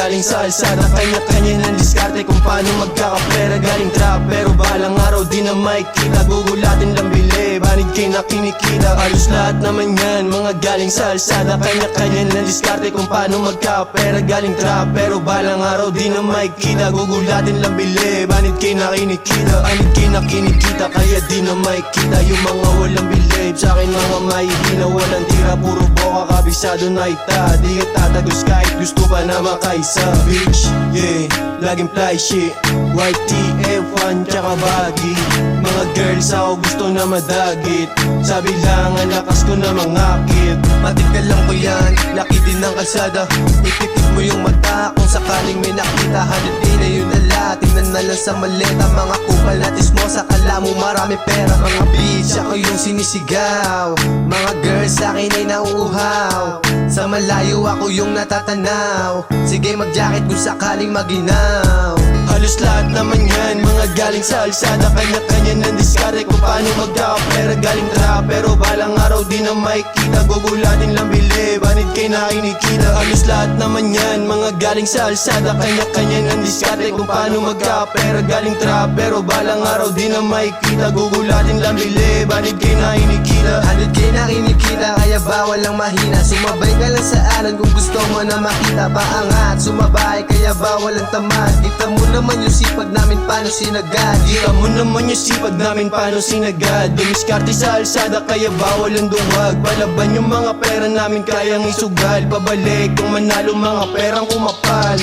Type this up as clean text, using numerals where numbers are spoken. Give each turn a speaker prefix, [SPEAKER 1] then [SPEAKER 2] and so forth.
[SPEAKER 1] galing sa alsada, kanya-kanya ng diskarte kung paano magkakapera. Galing trap pero balang araw di na makikita, gugulatin lang bili, banid kayo na kinikita. Halos lahat naman yan mga galing sa alsada, kanya-kanya ng diskarte kung paano magkakapera. Galing trap pero balang araw di na makikita, gugulatin lang bili, banid kayo na kinikita. Banid kayo na kinikita kaya di na makikita. Yung mga walang believe sa akin mga mahihina, walang tira, puro boka, kabisado na ita. Di ka tatagos kahit gusto pa na makaisa. Bitch, yeah, laging fly shit, white tee, F1, tsaka baggy. Mga girls ako gusto na madagit, sabi lang ang lakas ko na mangakit. Matikal lang ko yan, laki din ng kalsada. Ipipit mo yung mata kung sakaling may nakita. Haliti na yun ala, tingnan na lang sa maleta. Mga kupal na tismosa, kala mo marami pera. Mga bitch, ako yung sinisigaw. Mga girls sa akin ay nauuhaw, sa malayo ako yung natatanaw. Sige mag-jacket kung sakaling maginaw. Halos lahat naman yan mga galing sa alsada, kanya-kanya ng diskarte kung paano magkakapera. Galing trap pero balang araw di na makikita, gugulatin lang bili, banid kayo na kinikita. Halos lahat naman yan mga galing sa alsada, kanya-kanya ng diskarte kung paano magkakapera. Galing trap pero balang araw di na makikita, gugulatin lang bili, banid kayo na kinikita. Banid kayo na kinikita kaya bawal lang mahina. Sumabay ka lang sa alon kung gusto mo na makita. Paangat, sumabay kaya bawal ang tamad. Kita mo naman yung sipag namin paano sinagad. Kita mo naman yung sipag namin paano sinagad. Dumiskarte sa alsada kaya bawal ang duwag. Palaban yung mga pera namin kayang isugal. Pabalik kung manalo mga perang kumapal.